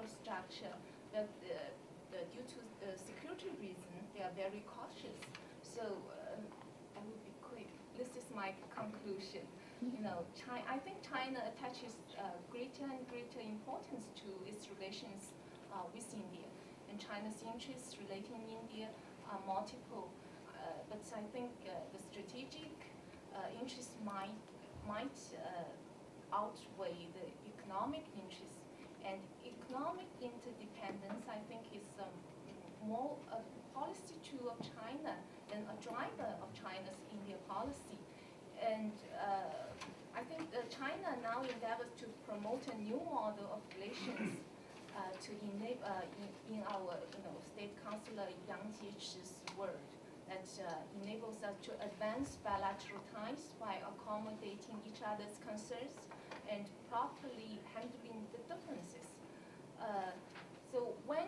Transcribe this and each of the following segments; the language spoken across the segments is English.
infrastructure, but due to the security reason, they are very cautious. So I will be quick. This is my conclusion. You know, I think China attaches greater and greater importance to its relations with India, and China's interests relating India are multiple. But I think the strategic interests might outweigh the economic interests, and economic interdependence, I think, is more a policy tool of China than a driver of China's India policy. And I think China now endeavors to promote a new model of relations to enable, in our State Councilor Yang Jiechi's word, that enables us to advance bilateral ties by accommodating each other's concerns and properly handling the differences. So when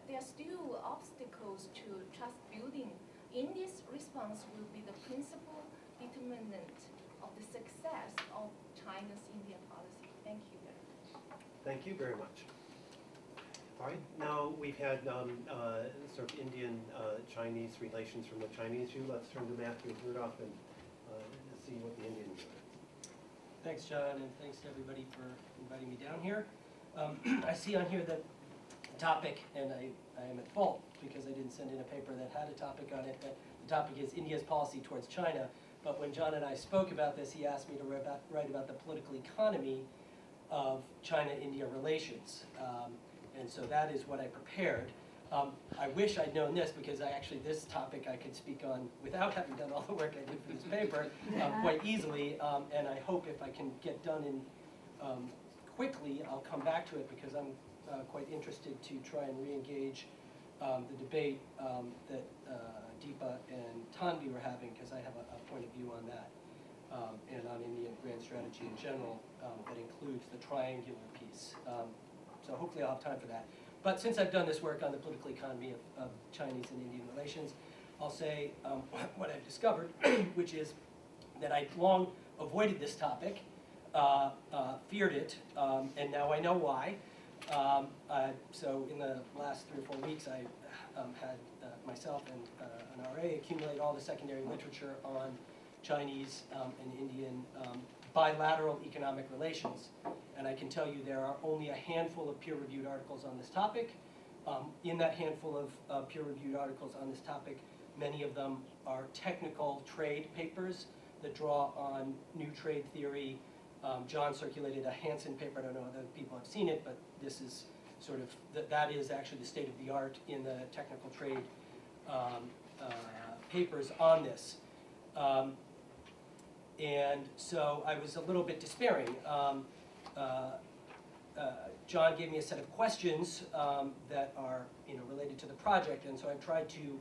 there are still obstacles to trust building, India's response will be the principal determinant of the success of China's India policy. Thank you very much. Thank you very much. All right, now we've had sort of Indian-Chinese relations from the Chinese view. Let's turn to Matthew Rudolph and see what the Indian view is. Thanks, John, and thanks to everybody for inviting me down here. I see on here that topic, and I am at fault because I didn't send in a paper that had a topic on it. That the topic is India's policy towards China. But when John and I spoke about this, he asked me to write about the political economy of China-India relations. And so that is what I prepared. I wish I'd known this because this topic I could speak on without having done all the work I did for this paper quite easily. And I hope if I can get done in quickly, I'll come back to it because I'm quite interested to try and re-engage the debate that Deepa and Tanvi were having, because I have a point of view on that and on Indian grand strategy in general that includes the triangular piece. So hopefully I'll have time for that. But since I've done this work on the political economy of Chinese and Indian relations, I'll say what I've discovered, which is that I've long avoided this topic, feared it, and now I know why. So in the last 3 or 4 weeks, I had myself and an RA accumulate all the secondary literature on Chinese and Indian bilateral economic relations. And I can tell you there are only a handful of peer-reviewed articles on this topic. In that handful of peer-reviewed articles on this topic, many of them are technical trade papers that draw on new trade theory. John circulated a Hansen paper. I don't know if other people have seen it, but this is sort of, that is actually the state of the art in the technical trade papers on this. And so I was a little bit despairing. John gave me a set of questions that are related to the project, and so I've tried to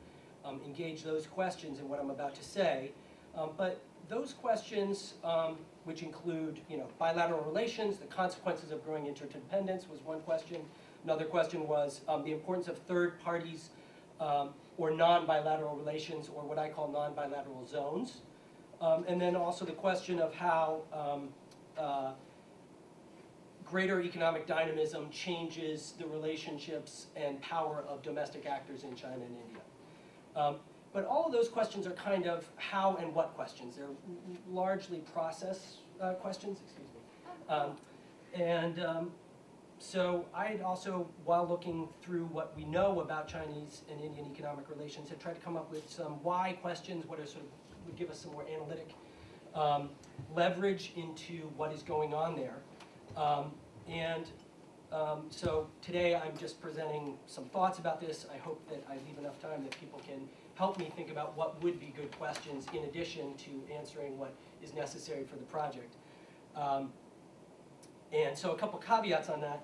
engage those questions in what I'm about to say. But those questions, which include bilateral relations, the consequences of growing interdependence was one question. Another question was the importance of third parties or non-bilateral relations, or what I call non-bilateral zones. And then also the question of how greater economic dynamism changes the relationships and power of domestic actors in China and India. But all of those questions are kind of how and what questions. They're largely process questions, excuse me. So I also, while looking through what we know about Chinese and Indian economic relations, have tried to come up with some why questions, what are sort of, would give us some more analytic leverage into what is going on there. So today I'm just presenting some thoughts about this. I hope that I leave enough time that people can help me think about what would be good questions in addition to answering what is necessary for the project. And so a couple caveats on that.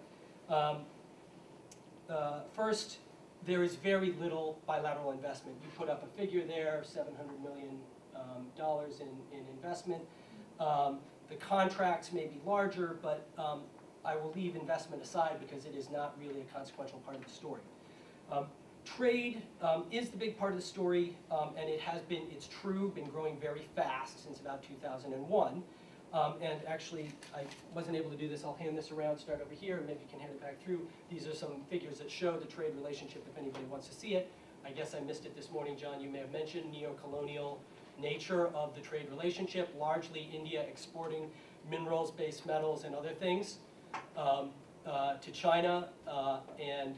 First, there is very little bilateral investment. You put up a figure there, $700 million in investment. The contracts may be larger, but I will leave investment aside because it is not really a consequential part of the story. Trade is the big part of the story, and it has been, it's true, been growing very fast since about 2001. And actually, I wasn't able to do this. I'll hand this around, start over here, and maybe you can hand it back through. These are some figures that show the trade relationship if anybody wants to see it. I guess I missed it this morning, John. You may have mentioned neo-colonial nature of the trade relationship, largely India exporting minerals, base metals, and other things to China, and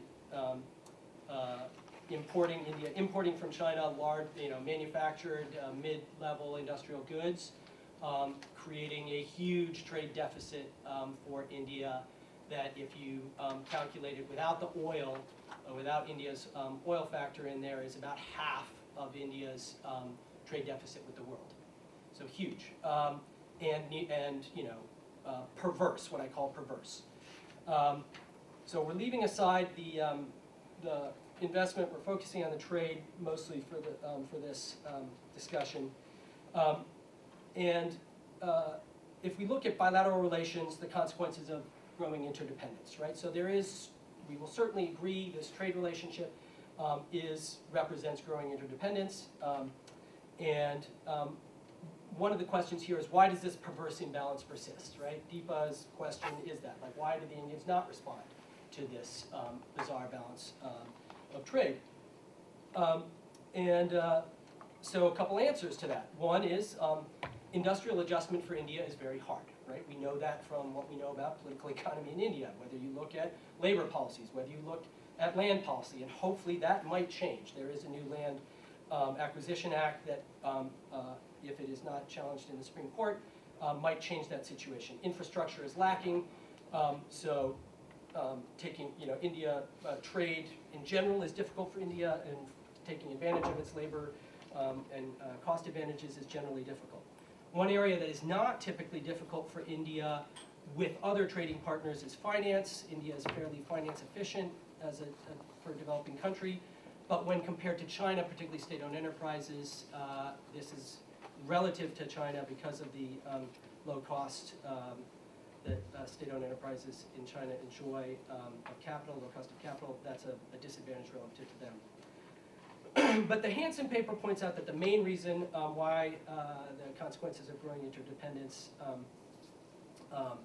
importing from China large, manufactured mid-level industrial goods, creating a huge trade deficit for India that if you calculate it without the oil, without India's oil factor in there, is about half of India's trade deficit with the world. So huge, and perverse, what I call perverse. So we're leaving aside the investment. We're focusing on the trade mostly for this discussion. If we look at bilateral relations, the consequences of growing interdependence, right? So we will certainly agree this trade relationship represents growing interdependence. One of the questions here is, why does this perverse imbalance persist, right? Deepa's question is that, like, why do the Indians not respond to this bizarre balance of trade? So a couple answers to that. One is industrial adjustment for India is very hard, right? We know that from what we know about political economy in India, whether you look at labor policies, whether you look at land policy, and hopefully that might change. There is a new Land Acquisition Act that, if it is not challenged in the Supreme Court, might change that situation. Infrastructure is lacking, so taking, India trade in general is difficult for India, and taking advantage of its labor and cost advantages is generally difficult. One area that is not typically difficult for India with other trading partners is finance. India is fairly finance efficient for a developing country, but when compared to China, particularly state-owned enterprises, this is relative to China because of the low cost that state-owned enterprises in China enjoy of capital, low cost of capital. That's a disadvantage relative to them. But the Hansen paper points out that the main reason why the consequences of growing interdependence are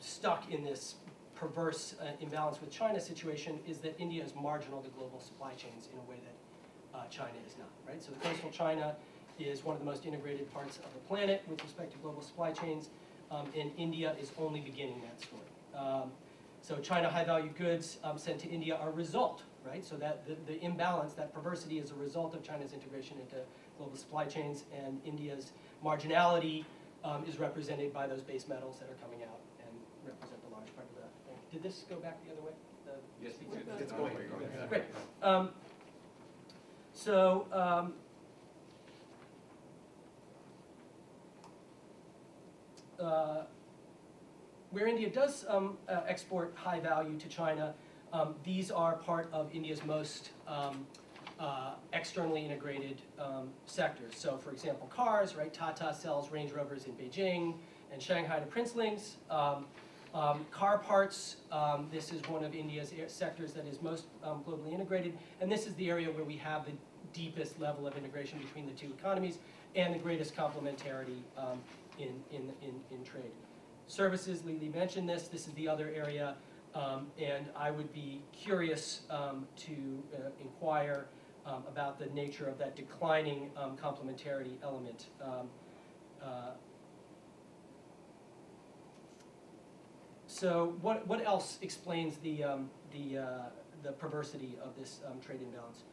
stuck in this perverse imbalance with China situation is that India is marginal to global supply chains in a way that China is not, right? So the coastal China is one of the most integrated parts of the planet with respect to global supply chains, and India is only beginning that story. So China high-value goods sent to India are a result, right? So that the imbalance, that perversity is a result of China's integration into global supply chains, and India's marginality is represented by those base metals that are coming out and represent a large part of that thing. Did this go back the other way? Yes, It's going. Great. Where India does export high value to China, these are part of India's most externally integrated sectors. So for example, cars, right? Tata sells Range Rovers in Beijing and Shanghai to Princelings. Car parts, this is one of India's sectors that is most globally integrated, and this is the area where we have the deepest level of integration between the two economies and the greatest complementarity in trade. Services, Lili mentioned this. This is the other area, and I would be curious to inquire about the nature of that declining complementarity element. So what else explains the perversity of this trade imbalance?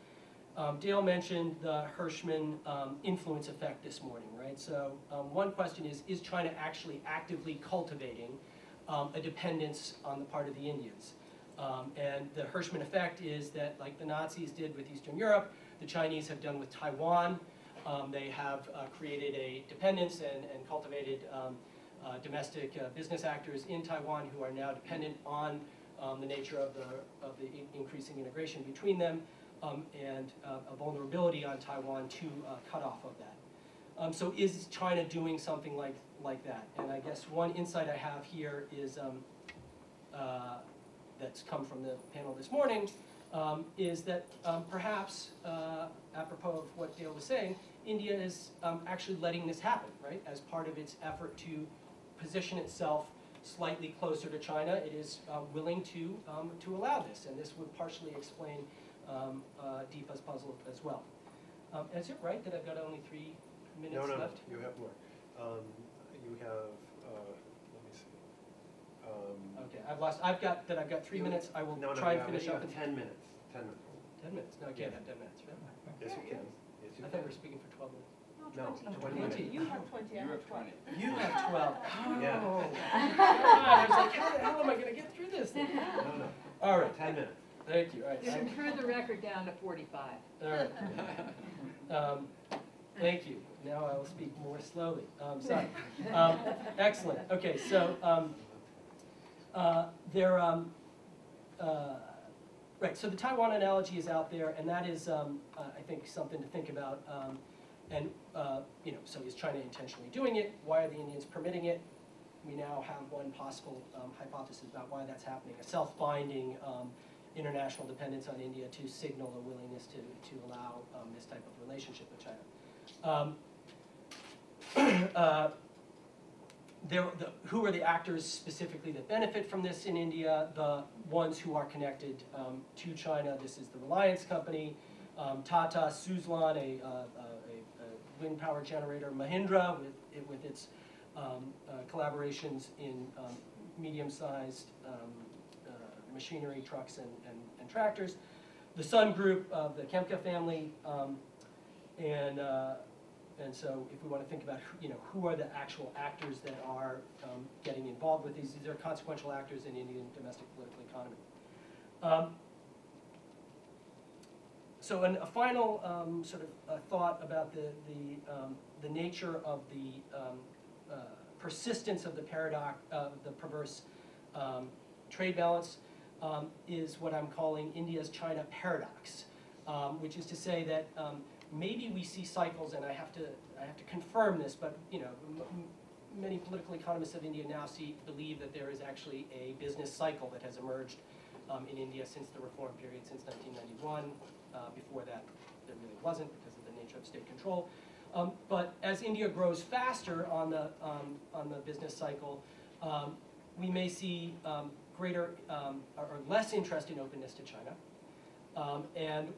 Dale mentioned the Hirschman influence effect this morning, right? So one question is China actually actively cultivating a dependence on the part of the Indians? And the Hirschman effect is that, like the Nazis did with Eastern Europe, the Chinese have done with Taiwan. They have created a dependence and cultivated domestic business actors in Taiwan who are now dependent on the nature of the increasing integration between them. And a vulnerability on Taiwan to cut off of that. So is China doing something like that? And I guess one insight I have here is that's come from the panel this morning is that perhaps, apropos of what Dale was saying, India is actually letting this happen, right? As part of its effort to position itself slightly closer to China, it is willing to allow this, and this would partially explain Deepa's puzzle as well. And is it right that I've got only 3 minutes No, left? you have more. You have, let me see. Okay, I've got 3 minutes. I will try and finish up in 10 minutes. 10 minutes. 10 minutes. No, I can't have 10 minutes, right? Yes, you can. Yes, you I can. thought we were speaking for 12 minutes. No, 20 minutes. minutes. You have 20, I have 20. You have 12. Yeah. Oh, God, I was like, how the hell am I going to get through this thing? No. All right. 10 minutes. Thank you. All right. You can turn the record down to 45. All right. Thank you. Now I will speak more slowly. Sorry. Excellent. Okay, so right. So the Taiwan Analogy is out there, and that is, I think, something to think about. So is China intentionally doing it? Why are the Indians permitting it? We now have one possible hypothesis about why that's happening: a self-binding international dependence on India to signal a willingness to allow this type of relationship with China. Who are the actors specifically that benefit from this in India? The ones who are connected to China. This is the Reliance Company, Tata, Suzlon, a wind power generator, Mahindra with its collaborations in medium-sized machinery, trucks, and tractors. The Sun Group of the Kemka family, and so if we want to think about who are the actual actors that are getting involved with these are consequential actors in Indian domestic political economy. So a final sort of thought about the nature of the persistence of the paradox, the perverse trade balance, is what I'm calling India's China paradox, which is to say that maybe we see cycles, and I have to confirm this, but many political economists of India now believe that there is actually a business cycle that has emerged in India since the reform period, since 1991. Before that, there really wasn't because of the nature of state control. But as India grows faster on the business cycle, we may see greater or less interest in openness to China. And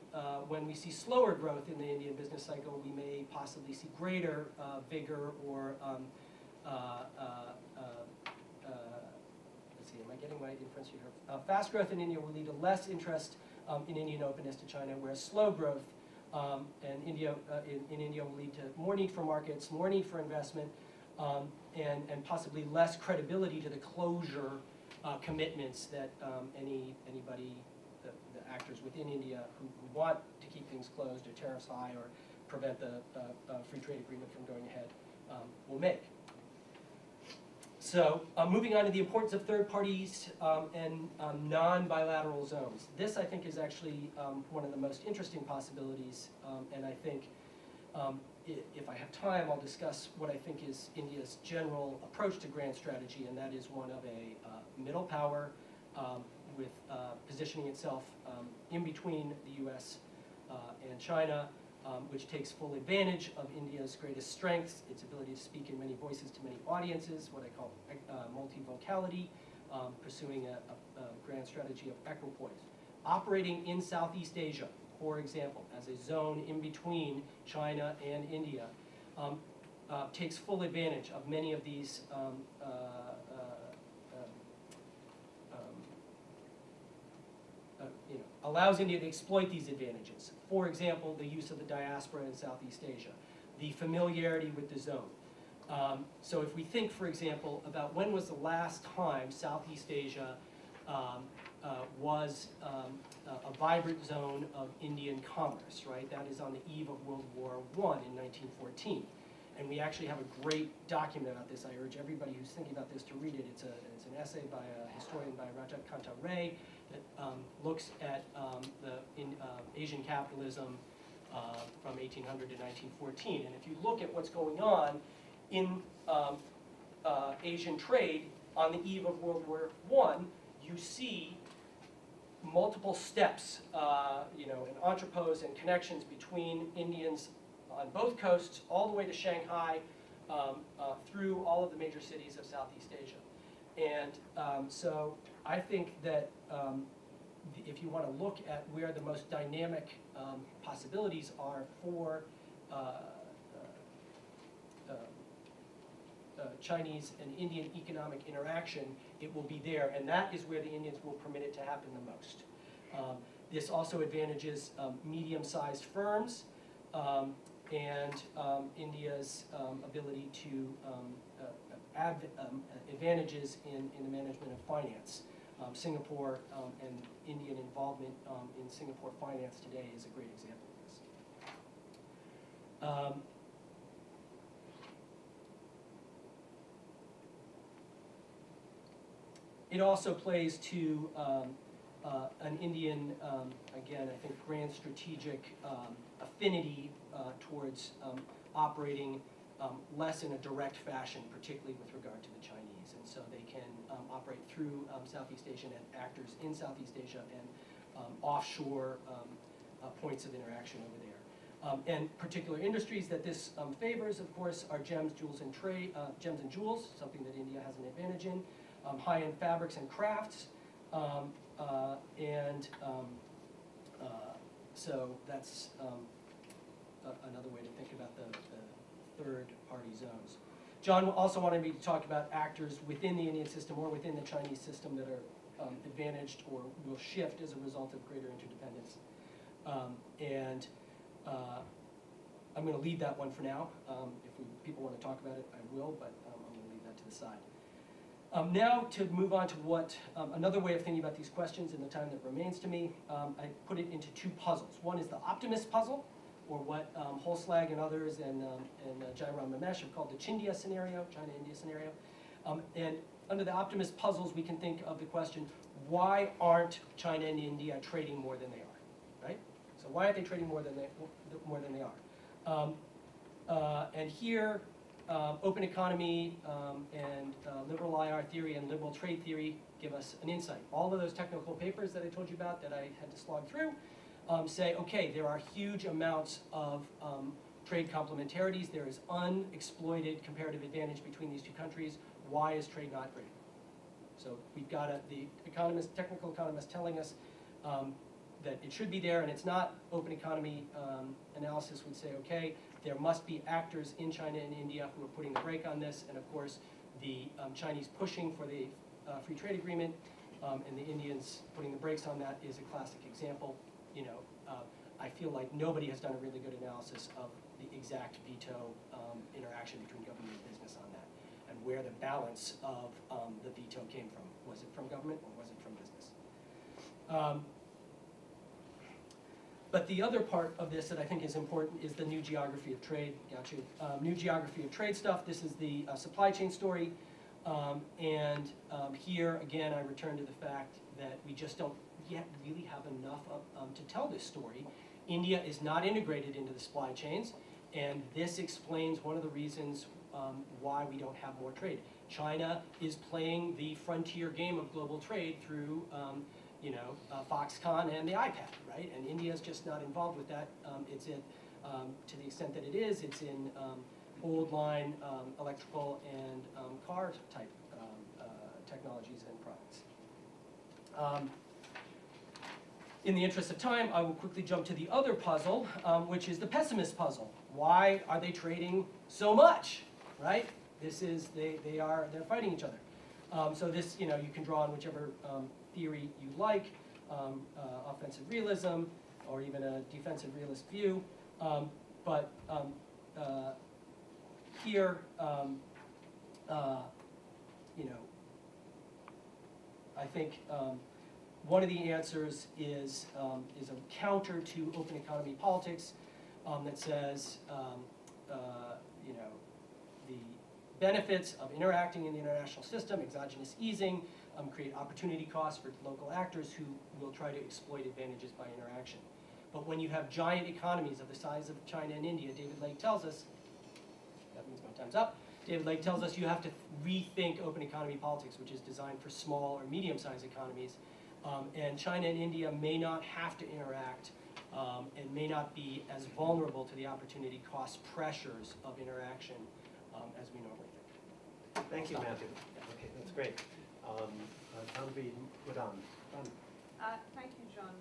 when we see slower growth in the Indian business cycle, we may possibly see greater vigor or, let's see, am I getting my inference here? Fast growth in India will lead to less interest in Indian openness to China, whereas slow growth in India will lead to more need for markets, more need for investment, and possibly less credibility to the closure commitments that anybody, the actors within India who want to keep things closed or tariffs high or prevent the free trade agreement from going ahead will make. So moving on to the importance of third parties and non-bilateral zones. This, I think, is actually one of the most interesting possibilities, and I think if I have time, I'll discuss what I think is India's general approach to grand strategy, and that is one of a middle power with positioning itself in between the US and China, which takes full advantage of India's greatest strengths, its ability to speak in many voices to many audiences, what I call multivocality, pursuing a grand strategy of equipoise. Operating in Southeast Asia, for example, as a zone in between China and India, takes full advantage of many of these allows India to exploit these advantages. For example, the use of the diaspora in Southeast Asia, the familiarity with the zone. So if we think, for example, about when was the last time Southeast Asia was a vibrant zone of Indian commerce, right? That is on the eve of World War I in 1914. And we actually have a great document about this. I urge everybody who's thinking about this to read it. It's an essay by a historian by Rajat Kanta Ray that looks at Asian capitalism from 1800 to 1914. And if you look at what's going on in Asian trade on the eve of World War I, you see multiple steps, and entrepôts and connections between Indians on both coasts, all the way to Shanghai, through all of the major cities of Southeast Asia. And so I think that if you want to look at where the most dynamic possibilities are for Chinese and Indian economic interaction, it will be there, and that is where the Indians will permit it to happen the most. This also advantages medium-sized firms and India's ability to advantages in the management of finance. Singapore and Indian involvement in Singapore finance today is a great example of this. It also plays to an Indian, again, I think, grand strategic affinity towards operating less in a direct fashion, particularly with regard to the Chinese. And so they can operate through Southeast Asia and actors in Southeast Asia and offshore points of interaction over there. And particular industries that this favors, of course, are gems, jewels, and gems and jewels, something that India has an advantage in. High-end fabrics and crafts, so that's another way to think about the third-party zones. John also wanted me to talk about actors within the Indian system or within the Chinese system that are advantaged or will shift as a result of greater interdependence. I'm going to leave that one for now. If people want to talk about it, I will, but I'm going to leave that to the side. Now to move on to what, another way of thinking about these questions in the time that remains to me, I put it into two puzzles. One is the Optimist Puzzle, or what Holslag and others and Jairam Ramesh have called the Chindia scenario, China-India scenario. And under the Optimist Puzzles, we can think of the question, why aren't China and India trading more than they are, right? So why aren't they trading more than they are? And here, open economy and liberal IR theory and liberal trade theory give us an insight. All of those technical papers that I told you about that I had to slog through say, okay, there are huge amounts of trade complementarities. There is unexploited comparative advantage between these two countries. Why is trade not greater? So we've got the technical economists telling us that it should be there, and it's not. Open economy analysis would say, okay, there must be actors in China and India who are putting the brake on this, and of course, the Chinese pushing for the free trade agreement and the Indians putting the brakes on that is a classic example. You know, I feel like nobody has done a really good analysis of the exact veto interaction between government and business on that, and where the balance of the veto came from. Was it from government or was it from business? But the other part of this that I think is important is the new geography of trade. Got you. New geography of trade stuff. This is the supply chain story. Here, again, I return to the fact that we just don't yet really have enough to tell this story. India is not integrated into the supply chains, and this explains one of the reasons why we don't have more trade. China is playing the frontier game of global trade through Foxconn and the iPad, right? And India is just not involved with that. It's in, to the extent that it is, it's in old line electrical and car type technologies and products. In the interest of time, I will quickly jump to the other puzzle, which is the pessimist puzzle. Why are they trading so much, right? This is, they're fighting each other. So this, you can draw on whichever theory you like, offensive realism, or even a defensive realist view. Here, I think one of the answers is a counter to open economy politics that says, the benefits of interacting in the international system, exogenous easing, create opportunity costs for local actors who will try to exploit advantages by interaction. But when you have giant economies of the size of China and India, David Lake tells us, that means my time's up, David Lake tells us you have to rethink open economy politics, which is designed for small or medium-sized economies. And China and India may not have to interact and may not be as vulnerable to the opportunity cost pressures of interaction as we normally think. Thank you, Stop. Matthew. Okay, that's great. Tanvi Pudan. Thank you, John.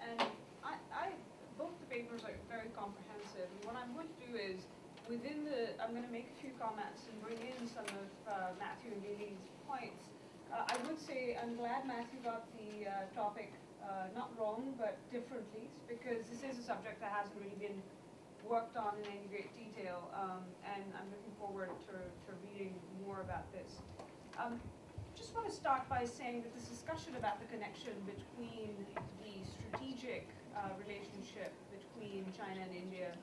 And both the papers are very comprehensive. And what I'm going to do is, I'm going to make a few comments and bring in some of Matthew and Lily's points. I would say I'm glad Matthew got the topic not wrong, but differently, because this is a subject that hasn't really been worked on in any great detail, and I'm looking forward to reading more about this. Just want to start by saying that this discussion about the connection between the strategic relationship between China and India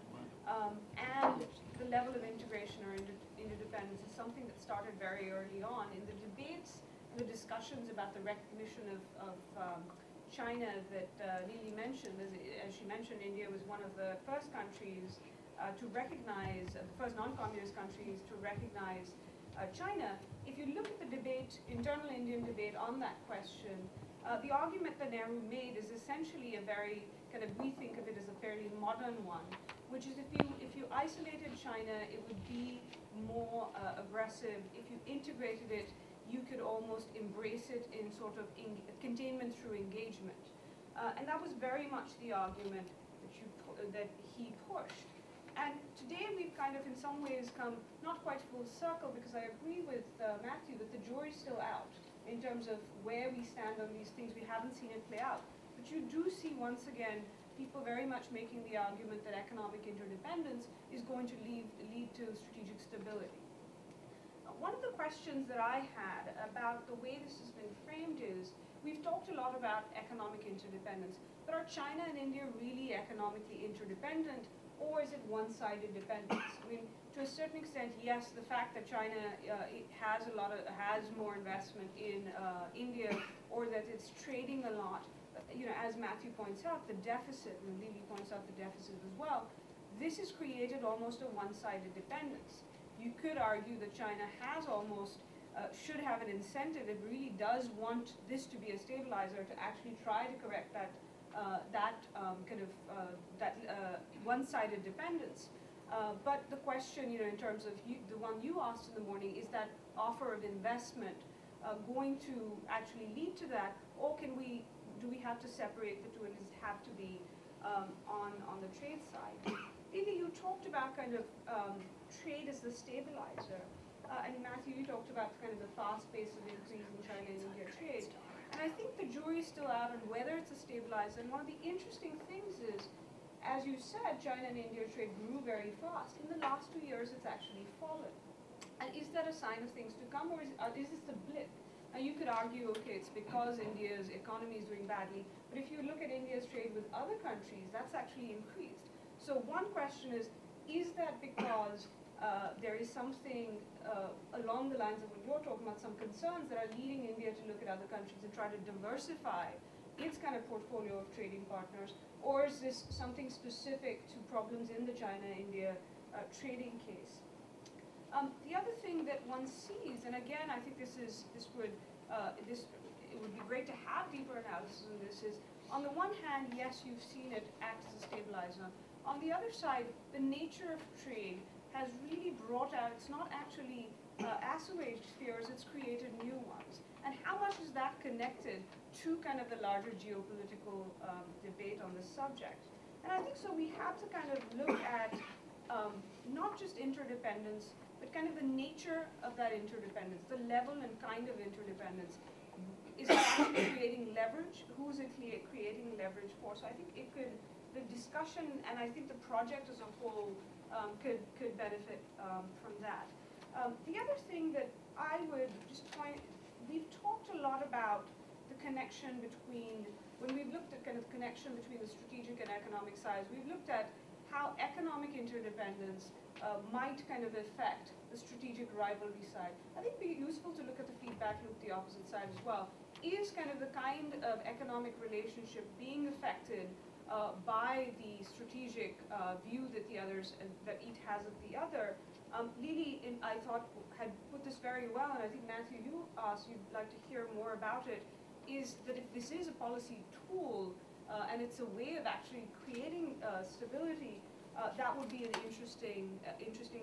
and the level of integration or interdependence is something that started very early on in the debates and the discussions about the recognition of China that Lily mentioned. As she mentioned, India was one of the first countries to recognize, the first non-communist countries to recognize China. If you look at the debate, internal Indian debate on that question, the argument that Nehru made is essentially a very we think of it as a fairly modern one, which is if you isolated China, it would be more aggressive. If you integrated it, you could almost embrace it in sort of containment through engagement. And that was very much the argument that he pushed. And today we've kind of in some ways come not quite full circle, because I agree with Matthew that the jury's still out in terms of where we stand on these things. We haven't seen it play out. But you do see once again people very much making the argument that economic interdependence is going to lead to strategic stability. One of the questions that I had about the way this has been framed is, we've talked a lot about economic interdependence, but are China and India really economically interdependent, or is it one-sided dependence? I mean, to a certain extent, yes, the fact that China has more investment in India, or that it's trading a lot, as Matthew points out, the deficit, and Lily points out the deficit as well, this has created almost a one-sided dependence. You could argue that China has almost, should have an incentive, it really does want this to be a stabilizer, to actually try to correct that one-sided dependence. But the question, in terms of the one you asked in the morning, is that offer of investment going to actually lead to that, or do we have to separate the two, and does it have to be on the trade side? Lily, you talked about trade as the stabilizer, and Matthew, you talked about the fast pace of increase in China and India trade. And I think the jury's still out on whether it's a stabilizer. And one of the interesting things is, as you said, China and India trade grew very fast. In the last 2 years, it's actually fallen. And is that a sign of things to come, or is this a blip? Now, you could argue, okay, it's because India's economy is doing badly. But if you look at India's trade with other countries, that's actually increased. So one question is that because there is something along the lines of what you're talking about, some concerns that are leading India to look at other countries and try to diversify its portfolio of trading partners, or is this something specific to problems in the China-India trading case? The other thing that one sees, and again, I think it would be great to have deeper analysis on this, is on the one hand, yes, you've seen it act as a stabilizer. On the other side, the nature of trade has really brought out, it's not actually assuaged fears, it's created new ones. And how much is that connected to the larger geopolitical debate on this subject? And I think so we have to look at not just interdependence, but the nature of that interdependence, the level and kind of interdependence. Is it actually creating leverage? Who's it creating leverage for? So I think the discussion, and I think the project as a whole, could benefit from that. The other thing that I would just point, we've talked a lot about the connection between, when we've looked at connection between the strategic and economic sides, we've looked at how economic interdependence might affect the strategic rivalry side. I think it'd be useful to look at the feedback loop, the opposite side as well. Is the kind of economic relationship being affected by the strategic view that that each has of the other? Lily, I thought, had put this very well, and I think Matthew, you'd like to hear more about it, is that if this is a policy tool, and it's a way of actually creating stability, that would be an interesting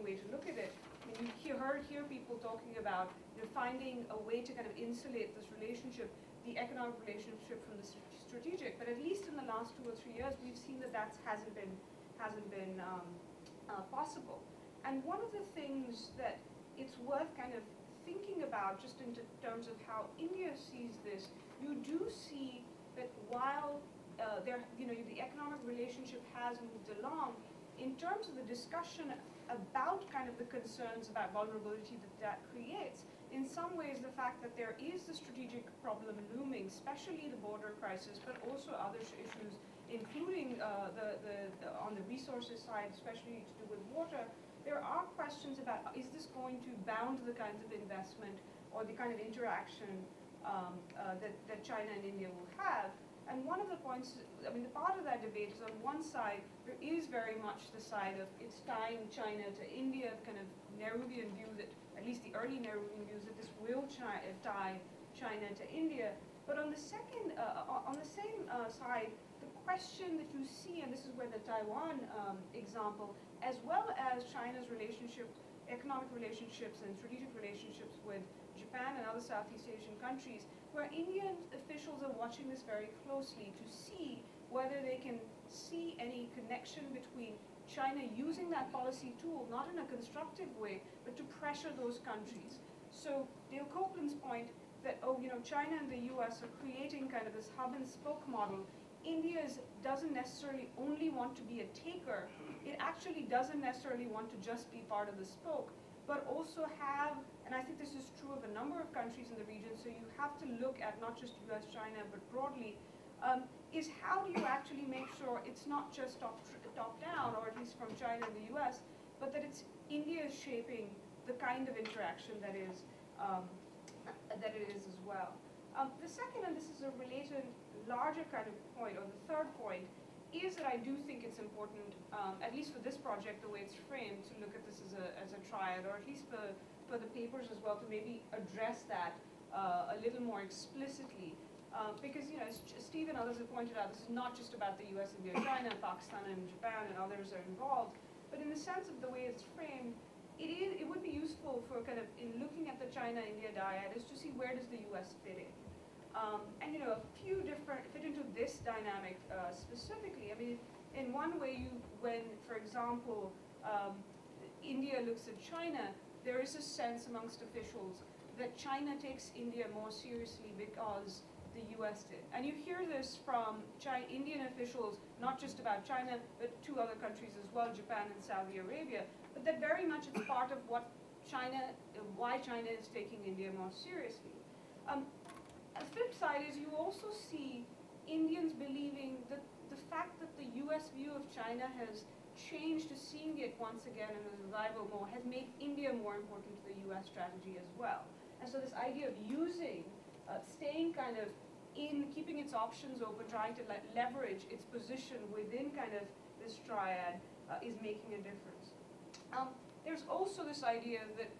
way to look at it. I mean, you hear people talking about finding a way to kind of insulate this relationship, the economic relationship, from the strategic. But at least in the last 2 or 3 years, we've seen that hasn't been possible. And one of the things that it's worth kind of thinking about, just in terms of how India sees this, you do see that while the economic relationship has moved along, in terms of the discussion about kind of the concerns about vulnerability that creates, in some ways the fact that there is the strategic problem looming, especially the border crisis, but also other issues, including on the resources side, especially to do with water, there are questions about, is this going to bound the kinds of investment or the kind of interaction that China and India will have. And one of the points, I mean, the part of that debate is, on one side, there is very much the side of it's tying China to India, kind of Nehruvian view that, at least the early Nehruvian views, that this will tie China to India. But on the same side, the question that you see, and this is where the Taiwan example, as well as China's economic relationships and strategic relationships with Japan and other Southeast Asian countries, where Indian officials are watching this very closely to see whether they can see any connection between China using that policy tool, not in a constructive way, but to pressure those countries. So Dale Copeland's point that, China and the US are creating kind of this hub and spoke model. India doesn't necessarily only want to be a taker. It actually doesn't necessarily want to just be part of the spoke, but also have, and I think this is true of a number of countries in the region, so you have to look at not just US, China, but broadly, is how do you actually make sure it's not just top-down, or at least from China and the US, but that it's India shaping the kind of interaction that it is as well. The second, and this is a related larger kind of point, or the third point, is that I do think it's important, at least for this project, the way it's framed, to look at this as a triad, or at least for the papers as well, to maybe address that a little more explicitly. Because, as Steve and others have pointed out, this is not just about the US, India, China, Pakistan and Japan and others are involved, but in the sense of the way it's framed, it would be useful for kind of, in looking at the China-India dyad, is to see where does the US fit in. And a few different fit into this dynamic specifically. I mean, in one way, when, for example, India looks at China, there is a sense amongst officials that China takes India more seriously because the US did. And you hear this from Indian officials, not just about China, but 2 other countries as well, Japan and Saudi Arabia, but that very much it's part of why China is taking India more seriously. The flip side is you also see Indians believing that the fact that the US view of China has changed to seeing it once again in a rival mode has made India more important to the US strategy as well. And so this idea of staying kind of keeping its options open, trying to leverage its position within kind of this triad is making a difference. There's also this idea that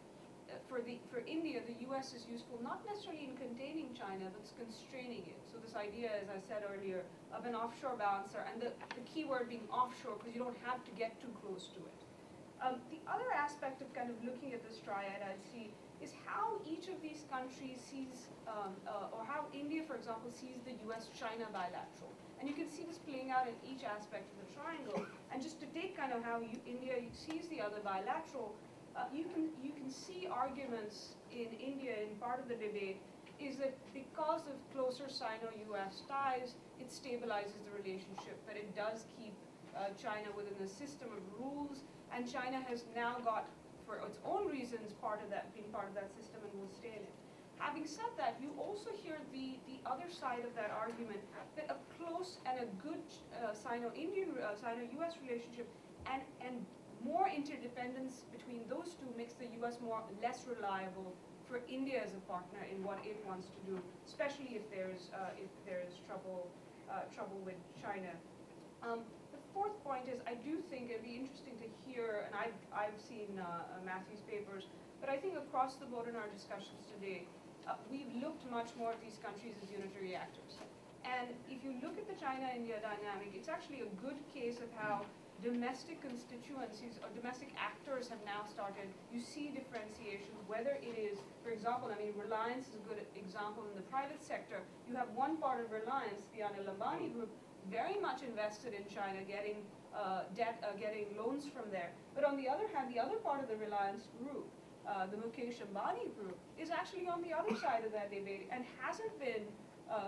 for India, the US is useful not necessarily in containing China, but it's constraining it. So this idea, as I said earlier, of an offshore balancer, and the key word being offshore, because you don't have to get too close to it. The other aspect of kind of looking at this triad I see is how each of these countries sees, or how India, for example, sees the US-China bilateral. And you can see this playing out in each aspect of the triangle. And just to take kind of how India sees the other bilateral, you can see arguments in India, in part of the debate, is that because of closer Sino-US ties, it stabilizes the relationship, that it does keep China within a system of rules, and China has now got, for its own reasons, being part of that system and will stay in it. Having said that, you also hear the other side of that argument, that a close and a good Sino-Indian, Sino-US relationship and more interdependence between those two makes the US less reliable for India as a partner in what it wants to do, especially if there is trouble with China. The fourth point is, I do think it'd be interesting to hear, and I've seen Matthew's papers, but I think across the board in our discussions today, we've looked much more at these countries as unitary actors. And if you look at the China-India dynamic, it's actually a good case of how domestic constituencies or domestic actors have now started. You see differentiation, whether it is, for example, I mean, Reliance is a good example in the private sector. You have one part of Reliance, the Anil Ambani group, very much invested in China, getting getting loans from there. But on the other hand, the other part of the Reliance group, the Mukesh Ambani group, is actually on the other side of that debate and hasn't been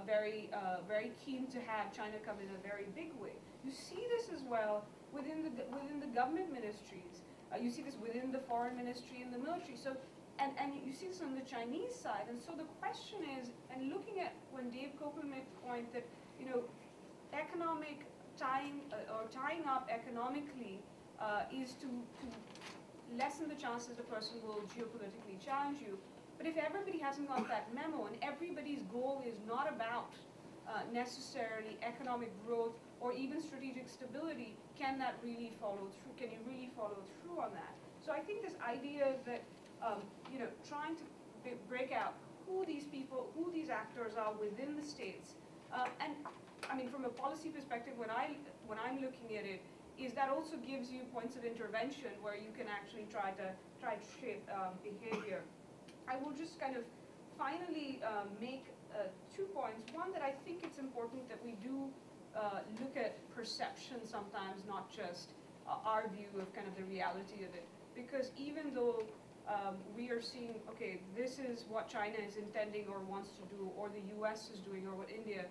very keen to have China come in a very big way. You see this as well within the government ministries. You see this within the foreign ministry and the military. So, and you see this on the Chinese side. And so the question is, and looking at when Dave Copeland made the point that, you know, economic tying up economically is to lessen the chances the person will geopolitically challenge you. But if everybody hasn't got that memo and everybody's goal is not about necessarily economic growth or even strategic stability, can that really follow through? Can you really follow through on that? So I think this idea that, you know, trying to break out who these people, who these actors are within the states, and I mean, from a policy perspective, when I'm looking at it, is that also gives you points of intervention where you can actually try to shape behavior. I will just kind of finally make 2 points. One, that I think it's important that we do look at perception sometimes, not just our view of kind of the reality of it. Because even though we are seeing, okay, this is what China is intending or wants to do, or the US is doing, or what India,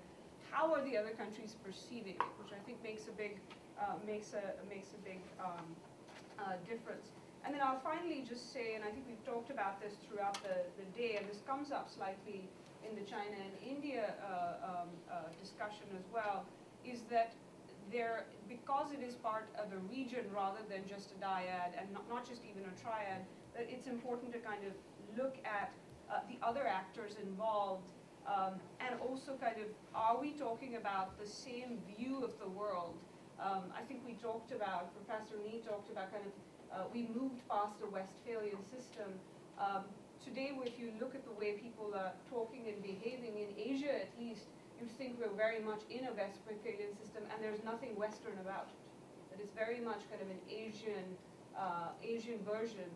how are the other countries perceiving it, which I think makes a big difference. And then I'll finally just say, and I think we've talked about this throughout the day, and this comes up slightly in the China and India discussion as well, is that because it is part of a region rather than just a dyad, and not just even a triad, that it's important to kind of look at the other actors involved, and also kind of, are we talking about the same view of the world? I think we talked about, Professor Nee talked about kind of, we moved past the Westphalian system. Today, if you look at the way people are talking and behaving in Asia, at least, you think we're very much in a Westphalian system, and there's nothing Western about it. That it's very much kind of an Asian version,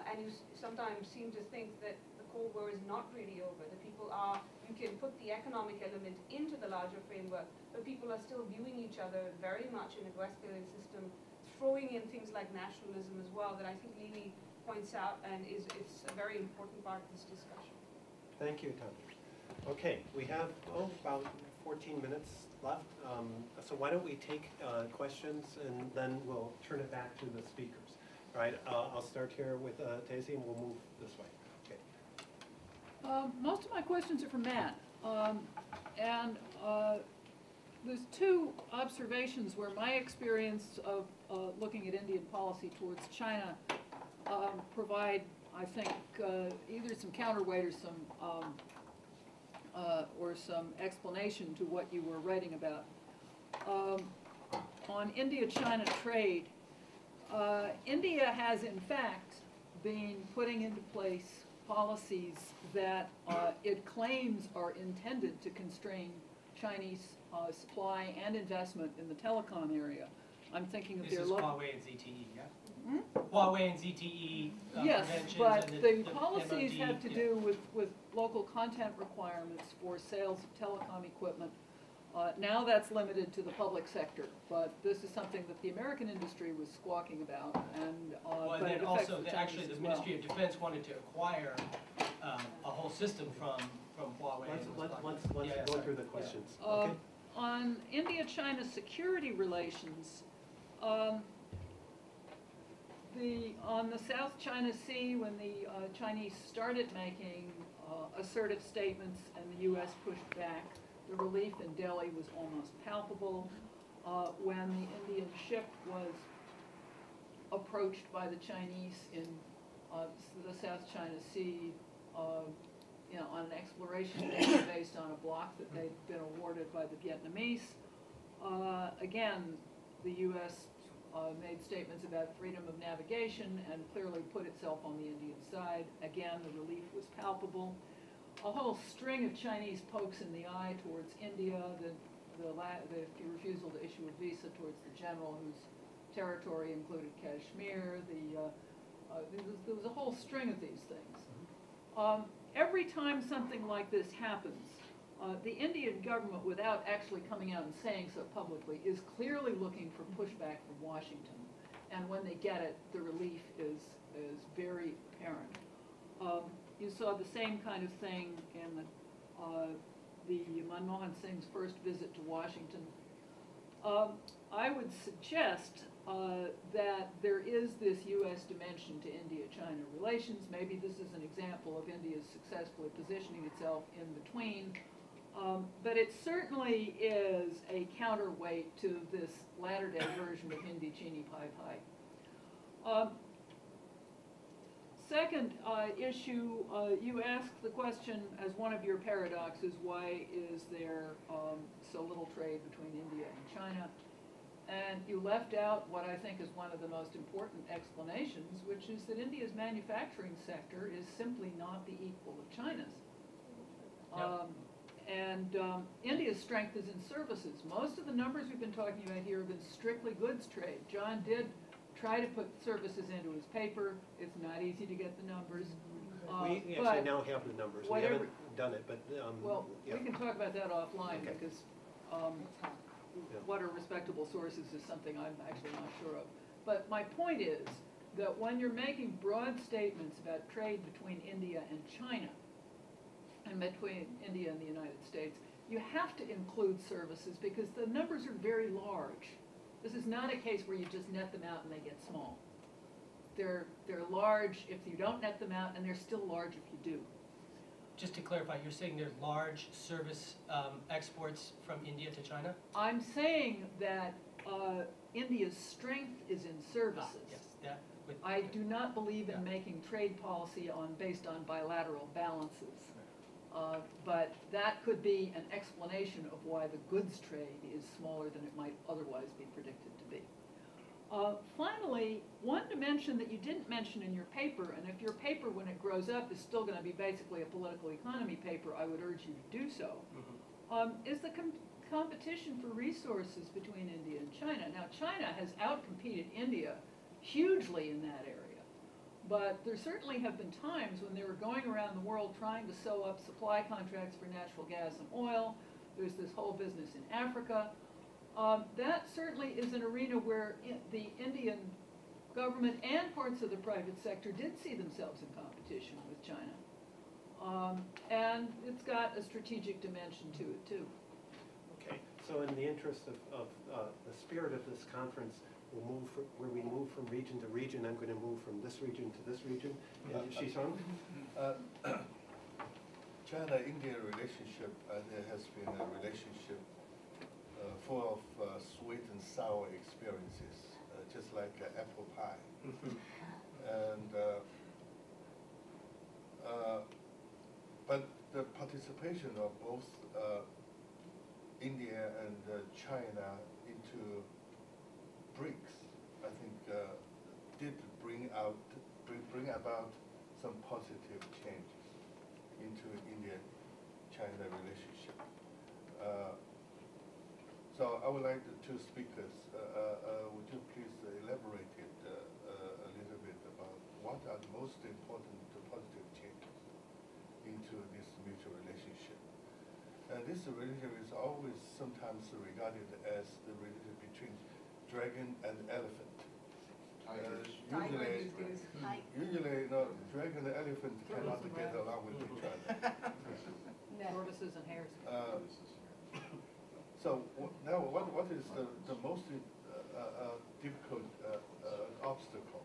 and you sometimes seem to think that the Cold War is not really over. That people are, you can put the economic element into the larger framework, but people are still viewing each other very much in a Westphalian system, throwing in things like nationalism as well, that I think Lili points out and it's a very important part of this discussion. Thank you, Tom. Okay, we have about 14 minutes left. So why don't we take questions and then we'll turn it back to the speakers. All right, I'll start here with Tacy and we'll move this way. Okay. Most of my questions are for Matt. There's two observations where my experience of looking at Indian policy towards China provide, I think, either some counterweight or some explanation to what you were writing about. On India-China trade, India has in fact been putting into place policies that it claims are intended to constrain Chinese supply and investment in the telecom area. I'm thinking of This their is Huawei and ZTE, yeah? Huawei and ZTE yes, preventions but and the policies MOD, have to do with local content requirements for sales of telecom equipment. Now that's limited to the public sector, but this is something that the American industry was squawking about, and Well, and but then it affects also, the actually, Chinese the as well. Ministry of Defense wanted to acquire a whole system from Huawei. Let's Yeah, go sorry. through the questions. Yeah. Okay. On India-China security relations, on the South China Sea, when the Chinese started making assertive statements and the U.S. pushed back, the relief in Delhi was almost palpable. When the Indian ship was approached by the Chinese in the South China Sea, on an exploration mission based on a block that they'd been awarded by the Vietnamese. Again, the U.S. Made statements about freedom of navigation and clearly put itself on the Indian side. Again, the relief was palpable. a whole string of Chinese pokes in the eye towards India, the refusal to issue a visa towards the general whose territory included Kashmir. There was a whole string of these things. Every time something like this happens, the Indian government, without actually coming out and saying so publicly, is clearly looking for pushback from Washington. And when they get it, the relief is very apparent. You saw the same kind of thing in the Manmohan Singh's first visit to Washington. I would suggest that there is this U.S. dimension to India-China relations. Maybe this is an example of India's successfully positioning itself in between. But it certainly is a counterweight to this latter-day version of Hindi Chini Pai Pai. Second issue, you asked the question as one of your paradoxes, why is there so little trade between India and China? And you left out what I think is one of the most important explanations, which is that India's manufacturing sector is simply not the equal of China's. India's strength is in services. Most of the numbers we've been talking about here have been strictly goods trade. John did try to put services into his paper. It's not easy to get the numbers. We actually now have the numbers. We haven't done it, but well, yeah. we can talk about that offline Okay. because what are respectable sources is something I'm actually not sure of. But my point is that when you're making broad statements about trade between India and China, and between India and the United States, you have to include services because the numbers are very large. This is not a case where you just net them out and they get small. They're large if you don't net them out, and they're still large if you do. Just to clarify, you're saying there's large service exports from India to China? I'm saying that India's strength is in services. Yes, that with, I do not believe in Yeah. making trade policy based on bilateral balances. But that could be an explanation of why the goods trade is smaller than it might otherwise be predicted to be. Finally, one dimension that you didn't mention in your paper, and if your paper when it grows up is still going to be basically a political economy paper, I would urge you to do so, is the competition for resources between India and China. Now, China has outcompeted India hugely in that area. But there certainly have been times when they were going around the world trying to sew up supply contracts for natural gas and oil. There's this whole business in Africa. That certainly is an arena where the Indian government and parts of the private sector did see themselves in competition with China. And it's got a strategic dimension to it, too. Okay, so in the interest of the spirit of this conference, where we move from region to region. I'm going to move from this region to this region. And Shishang? China-India relationship, there has been a relationship full of sweet and sour experiences, just like apple pie. And but the participation of both India and China into BRICS, I think, did bring about some positive changes into India-China relationship. So I would like the two speakers, would you please elaborate it a little bit about what are the most important positive changes into this mutual relationship? And this relationship is always sometimes regarded as the relationship between dragon and elephant. Usually, no, dragon and elephant cannot get along with each other. Tortoises and hares. So now, what is the most difficult obstacle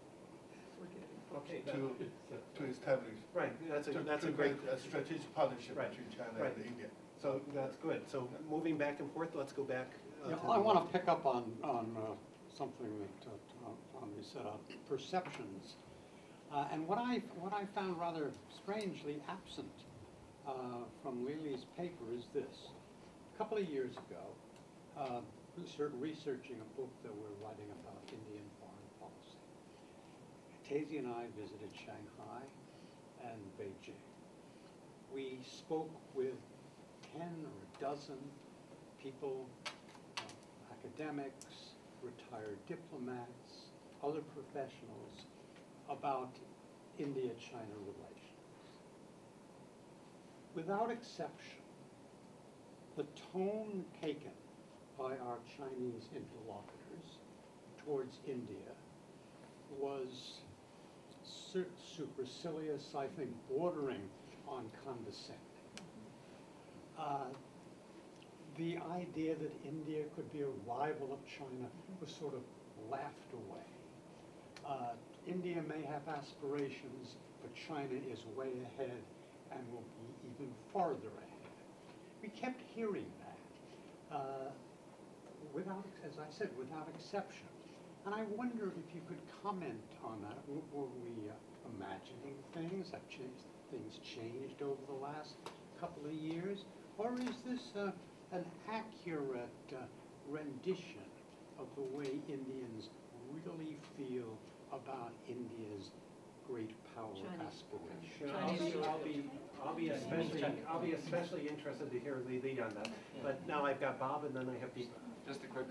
Okay, to establish? right. That's a to great make a strategic partnership Right, between China right. and India. So that's good. So moving back and forth, let's go back. Yeah, to I the- want to pick up on something that Tommy said on perceptions. And what I found rather strangely absent from Lily's paper is this. A couple of years ago, researching a book that we're writing about Indian foreign policy, Tazy and I visited Shanghai and Beijing. we spoke with 10 or a dozen people, academics, retired diplomats, other professionals, about India-China relations. Without exception, the tone taken by our Chinese interlocutors towards India was supercilious, I think, bordering on condescending. The idea that India could be a rival of China was sort of laughed away. India may have aspirations, but China is way ahead and will be even farther ahead. We kept hearing that, without, as I said, without exception. And I wonder if you could comment on that. Were we imagining things? Have things changed over the last couple of years? Or is this an accurate rendition of the way Indians really feel about India's great power aspirations? I'll be especially interested to hear Li on that. But now I've got Bob, and then I have people. Just a quick,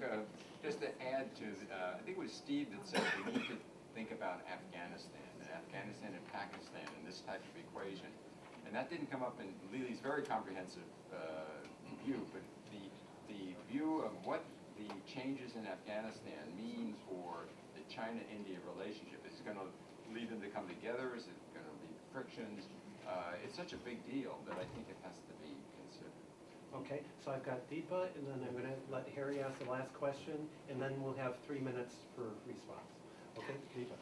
just to add to, I think it was Steve that said we need to think about Afghanistan and Pakistan in this type of equation. And that didn't come up in Lily's very comprehensive view, but the view of what the changes in Afghanistan mean for the China-India relationship. Is it going to lead them to come together? Is it going to lead to frictions? It's such a big deal that I think it has to be considered. Okay, so I've got Deepa, and then I'm going to let Harry ask the last question, and then we'll have 3 minutes for response. Okay, Deepa.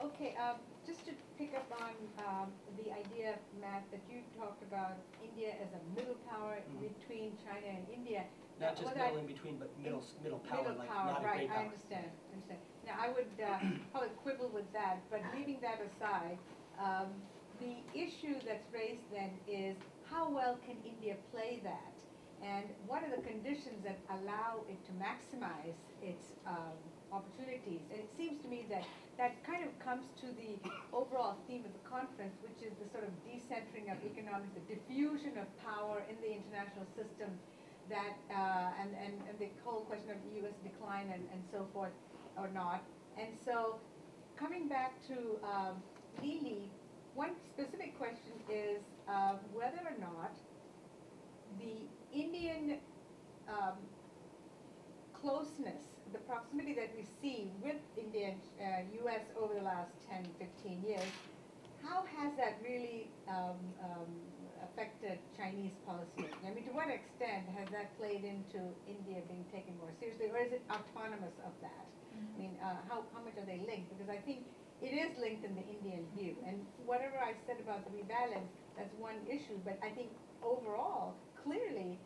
Okay, just to pick up on the idea, Matt, that you talked about India as a middle power between China and India. Not just middle in between, but middle power, middle like power, not a right, great power. I understand. Now, I would probably quibble with that, but leaving that aside, the issue that's raised then is how well can India play that? And what are the conditions that allow it to maximize its opportunities? And it seems to me that that kind of comes to the overall theme of the conference, which is the sort of decentering of economics, the diffusion of power in the international system, that and the whole question of U.S. decline and so forth or not. And so coming back to Lili, one specific question is whether or not the Indian closeness, the proximity that we see with India and U.S. over the last 10, 15 years, how has that really affected Chinese policy? I mean, to what extent has that played into India being taken more seriously, or is it autonomous of that? I mean, how much are they linked? Because I think it is linked in the Indian view. And whatever I said about the rebalance, that's one issue. But I think overall, clearly,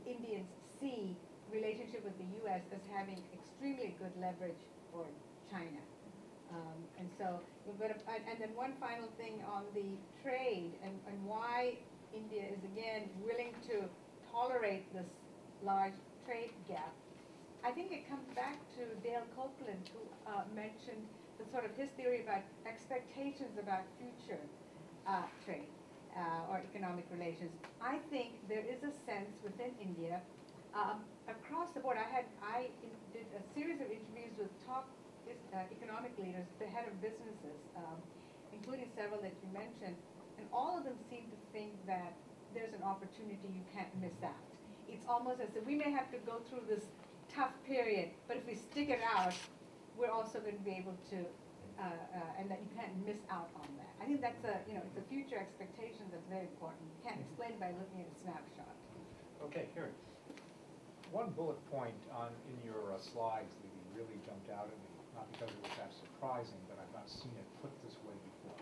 Indians see relationship with the U.S. as having extremely good leverage for China. And so, and then one final thing on the trade and why India is again willing to tolerate this large trade gap. I think it comes back to Dale Copeland, who mentioned the sort of his theory about expectations about future trade or economic relations. I think there is a sense within India, across the board. I did a series of interviews with top economic leaders, the head of businesses, including several that you mentioned, and all of them seem to think that there's an opportunity you can't miss out. It's almost as if we may have to go through this tough period, but if we stick it out, we're also going to be able to, and that you can't miss out on that. I think that's it's a future expectation that's very important. You can't explain by looking at a snapshot. Okay, Karen. One bullet point in your slides that really jumped out at me, not because it was that surprising, but I've not seen it put this way before.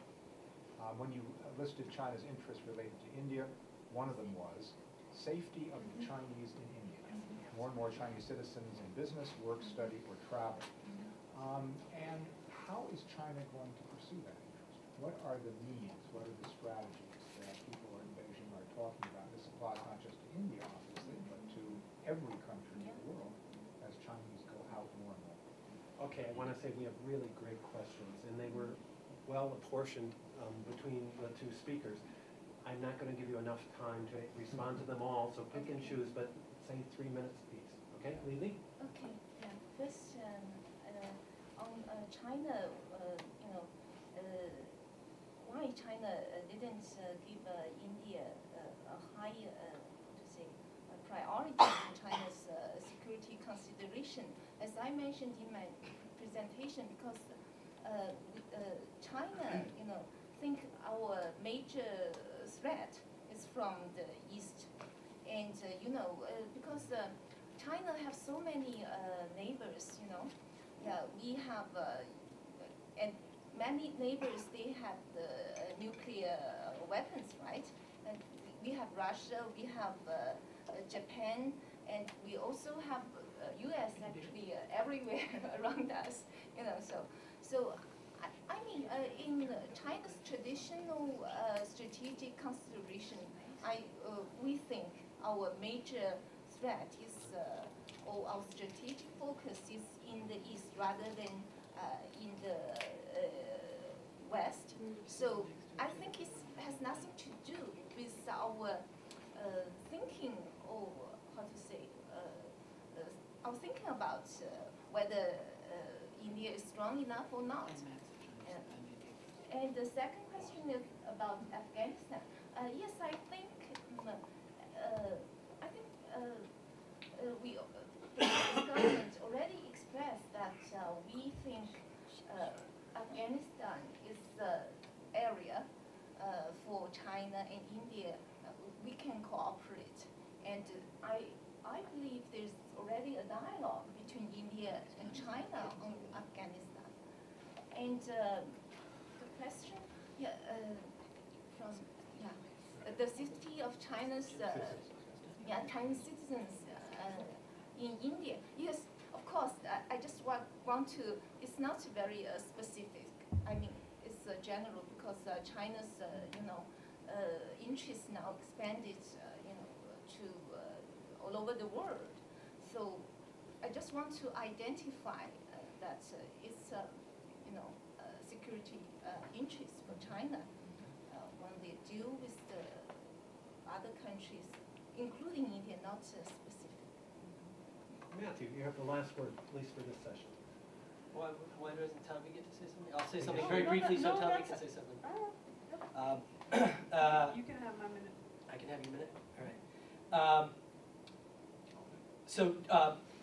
When you listed China's interests related to India, one of them was safety of the Chinese in India. More and more Chinese citizens in business, work, study, or travel. And how is China going to pursue that interest? What are the means, what are the strategies that people in Beijing are talking about? This applies not just to India, obviously, but to every country in the world as Chinese go out more and more. Okay, I want to say we have really great questions, and they were well apportioned between the two speakers. I'm not going to give you enough time to respond to them all, so pick and choose, but say 3 minutes apiece. Okay, Lili? Okay, yeah. First, on China, why China didn't give India a high, priority in China's security consideration. As I mentioned in my presentation, because China, think our major threat is from the east, and because China have so many neighbors, yeah, we have and many neighbors, they have the nuclear weapons, right? And we have Russia, we have Japan, and we also have U.S. actually everywhere around us, So I mean, in China's traditional strategic consideration, we think our major threat is, or our strategic focus is in the east rather than in the west. So I think it has nothing to do with our thinking, or how to say, our thinking about whether India is strong enough or not. And the second question is about Afghanistan. Yes, I think we the government already expressed that we think Afghanistan is the area for China and India. We can cooperate, and I believe there's already a dialogue between India and China on Afghanistan. And the question, the safety of China's Chinese citizens in India. Yes, of course. I just want to. It's not very specific. I mean, it's general because China's interest now expanded to all over the world. So I just want to identify that it's security interest for China when they deal with the other countries, including India, not specific. Matthew, you have the last word, at least for this session. Why doesn't Tommy get to say something? I'll say something very briefly so Tommy can say something. You can have my minute. I can have your minute? All right. So,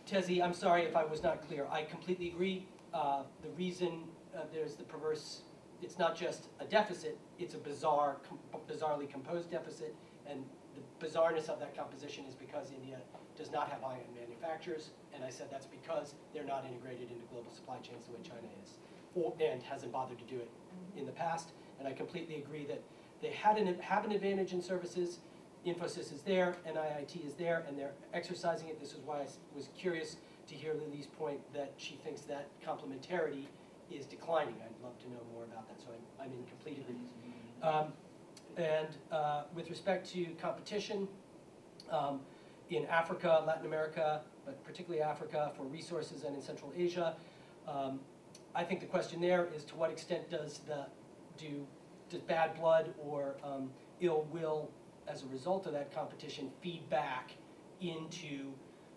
Tezi, I'm sorry if I was not clear. I completely agree. The reason there's the perverse, it's not just a deficit, it's a bizarrely composed deficit, and the bizarreness of that composition is because India does not have high-end manufacturers, and I said that's because they're not integrated into global supply chains the way China is, and hasn't bothered to do it in the past. And I completely agree that they have an advantage in services. Infosys is there, NIIT is there, and they're exercising it. This is why I was curious to hear Lily's point that she thinks that complementarity is declining. I'd love to know more about that, so I'm in complete agreement. With respect to competition, in Africa, Latin America, but particularly Africa, for resources, and in Central Asia, I think the question there is to what extent does bad blood or ill will as a result of that competition feed back into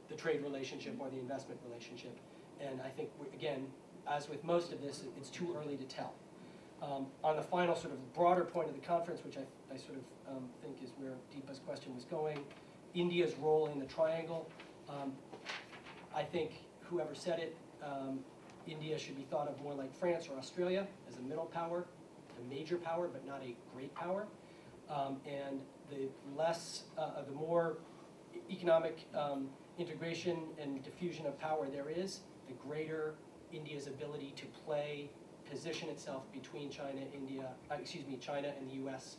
the trade relationship or the investment relationship. And I think, again, as with most of this, it's too early to tell. On the final sort of broader point of the conference, which I sort of think is where Deepa's question was going, India's role in the triangle. I think whoever said it, India should be thought of more like France or Australia as a middle power, a major power, but not a great power. And the more economic integration and diffusion of power there is, the greater India's ability to position itself between China and the U.S.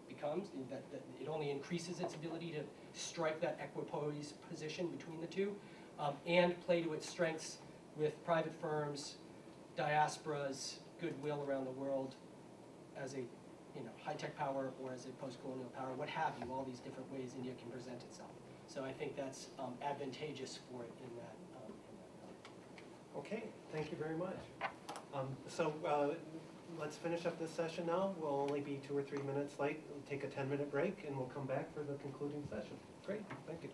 becomes. That it only increases its ability to strike that equipoise position between the two, and play to its strengths with private firms, diasporas, goodwill around the world, as a high-tech power or as a post-colonial power, what have you, all these different ways India can present itself. So I think that's advantageous for it in that. Okay, thank you very much. let's finish up this session now. We'll only be 2 or 3 minutes late. We'll take a 10-minute break, and we'll come back for the concluding session. Great, thank you.